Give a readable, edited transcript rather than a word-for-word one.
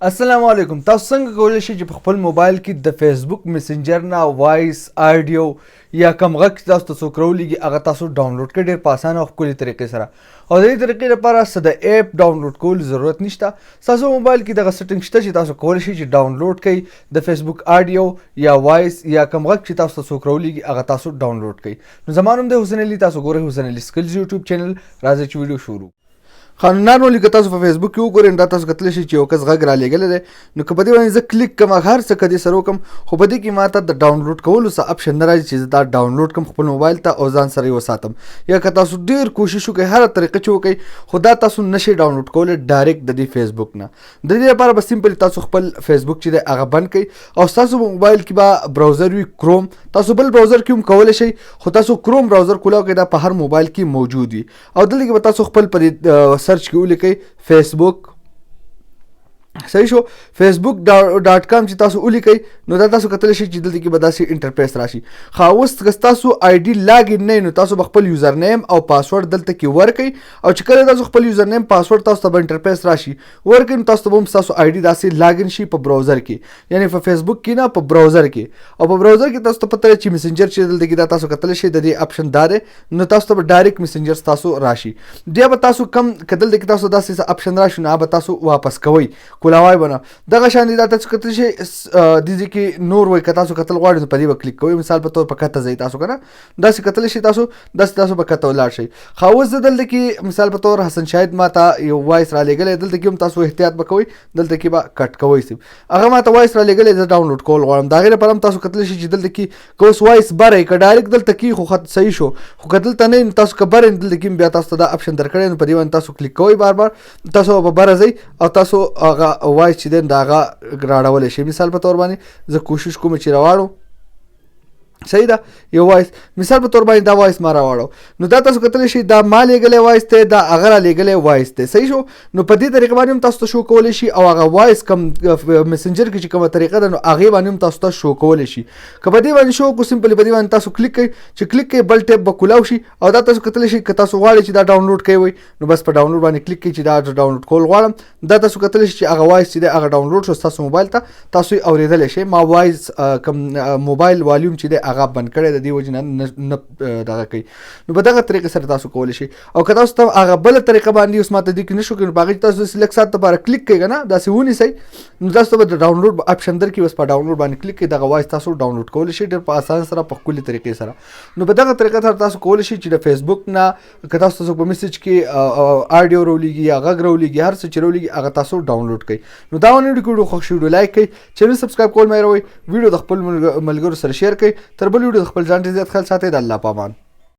السلام علیکم. تاسو څنګه کولی شئ چې په خپل موبایل کې د فیسبوک میسنجر نه وایس آډیو یا کوم غږ چې تاسو ته څوک راولېږي هغه تاسو ډاونلوډ کړئ ډېر په اسانه او ښکلې طریقې سره. او د دې طریقې لپاره څه د ایپ ډاونلوډ کولو ضرورت نشته. ستاسو موبایل کې دغه سیټنګ شته چې تاسو کولی شئ چې ډاونلوډ کړئ د فیسبوک آډیو یا وایس یا کوم غږ چې تاسو ته څوک راولېږي هغه تاسو ډاونلوډ کړئ. نو زما نوم دی حسین علي، تاسو ګورئ حسین علي سکلز یوټیوب چینل. راځئ چې ویډیو شروع. نارملی که تاسو په فیسبوک کې وګورئ دا تاسو کتلی شئ چې یو کس غږ رالیږلی دی، نو که په دې باندې زه کلیک کړم هر څه که دې سره وکړم، خو په دې کې ماته د ډاونلوډ کولو څه اپشن نه راځي چې زه دا ډاونلوډ کړم خپل موبایل ته او ځان سره یې وساتم. یا که تاسو ډېر کوشش وکړئ هره طریقه چې وکړئ خو دا تاسو نشئ ډاونلوډ کولی ډایرکټ د دې فیسبوک نه. د دې لپاره به سمپلي تاسو خپل فیسبوک چې دی هغه بند کړئ او ستاسو په موبایل کې به براوزر وي کروم. تاسو بل براوزر کې هم کولی شئ خو تاسو کروم براوزر کولاو کړئ، دا په هر موبایل کې موجود وي. او دلته کې به تاسو خپل پر سرچ کې ولیکئ فیسبوک. صحیح شو، فیسبوک ډاټ کام چې تاسو ولیکئ نو دا تاسو کتلی شئ چې دلته کې به داسې انټرفیس راشي. خو اوس که ستاسو آی ډي لاګ ان نه نو تاسو به خپل یوزر نیم او پاسورډ دلته کې ورکئ، او چې کله تاسو خپل یوزر نیم پاسورډ تاسو ته به انټرفیس راشي ورکئ نو تاسو ته به هم ستاسو آی ډي داسې لاګ ان شي په براوزر کې، یعنې په فیسبوک کې نه په براوزر کې. او په براوزر کې تاسو ته پته وي چې میسنجر چې دلته کې دا تاسو کتلی شئ د دې اپشن دا دی، نو تاسو ته به ډایرکټ میسنجر ستاسو راشي. بیا به تاسو کم که دلته کې تاسو داسې اپشن راشي نو هغه به تاسو واپس کوئ، کولاوی به نه. دغه شان دي دا تاسو کتلی شئ دې کې نور وایي که تاسو کتل غواړئ نو په دې به کلیک کوئ. مثال په طور په کته ځئ تاسو که نه داسې کتلی شئ تاسو داسې تاسو به کته ولاړ شئ. خو اوس زه دلته کې مثال په طور حسن شاهد ما ته یو وایس رالیږلی، دلته کې هم تاسو احتیاط به کوئ، دلته کې به کټ کوئ. هغه ما ته وایس رالیږلی زه ډاونلوډ کول غواړم، د هغې لپاره هم تاسو کتلی شئ چې دلته کې که اوس وایس بره یې که ډایرکټ دلته کې خو صحیح شو، خو که دلته نه نو تاسو که بره دلته کې بیا تاسو ته دا اپشن درکړی نو په دې باندې تاسو کلیک کوئ بار بار، تاسو به بره ځئ او تاسو هغه وایس چې دی د هغه راړولی شي. مثال په طور باندې زه کوشش کوم چې راواړو، صحیح ده، یو وایس مثال په تور باندې دا وایس ما راوړو نو دا تاسو کتلی شئ دا ما لیږلی وایس دی، دا هغه رالیږلی وایس دی. صحیح شو، نو په دې طریقه باندې هم تاسو ته شو کولی شي او هغه وایس کم میسنجر کې چې کومه طریقه ده نو هغې باندې هم تاسو ته شو کولی شي. که په دې باندې شو کړو سمپلي په دې باندې تاسو کلیک کوئ، چې کلیک کوئ بل ټیپ به کولاو شي او دا تاسو کتلی شئ که تاسو غواړئ چې دا ډاونلوډ کوئ نو بس په ډاونلوډ باندې کلیک کوئ چې دا ډاونلوډ کول غواړم. دا تاسو کتلی شئ چې هغه وایس چې دی هغه ډاونلوډ شو ستاسو موبایل ته، تاسو یې اورېدلی شئ. ما وایس کوم موبایل والیوم چې دی هغه بند کړی د دې وجې نه دغه کوي. نو په دغه طریقې سره تاسو کولی شئ. او که تاسو ته هغه بله طریقه باندې اوس ماته دې کې نه شو کوي نو په هغې کې تاسو لږ ساعت لپاره کلیک کوئ که نه داسې ونیسئ نو تاسو ته به د ډاونلوډ اپشن درکړي، بس په ډاونلوډ باندې کلیک کوئ دغه وایس تاسو ډاونلوډ کولی شئ ډېر په اسان سره په ښکلې طریقې سره. نو په دغه طریقه سره تاسو کولی شئ چې د فیسبوک نه که تاسو ته څوک په میسج کې آډیو راولېږي یا غږ راولېږي هر څه چې راولېږي هغه تاسو ډاونلوډ کړئ. نو دا ونه ویډیو خوښ شي ویډیو لایک کړئ، چینل سبسکرایب کول مه هېروئ، ویډیو د خپل ملګرو سره شیر کړئ. تر بل ویډیو د خپل ځان ډېر زیات خیال ساتئ. د الله په امان.